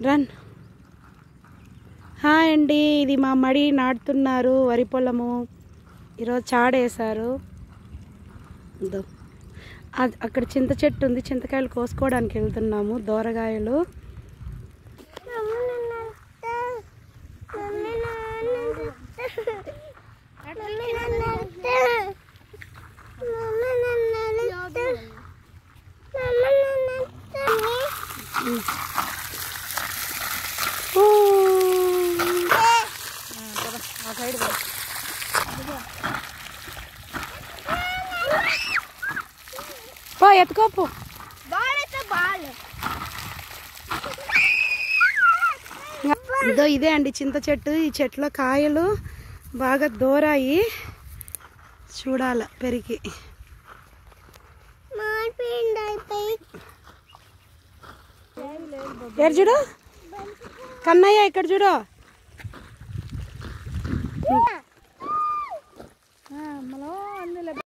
Run. Hi అండి, ఇది మా మడి నాటుతున్నారు వరి పొలము. ఈరోజు చాడేశారు. అక్కడ చింత చెట్టు ఉంది, చింతకాయలు కోసుకోవడానికి వెళ్తున్నాము. దోరగాయలు. పో ఎత్తుకోపు. ఇదో ఇదే అండి చింత చెట్టు. ఈ చెట్లో కాయలు బాగా దూరాయి, చూడాల పెరిగి. ఎక్కడ చూడు కన్నయ్య, ఇక్కడ చూడు.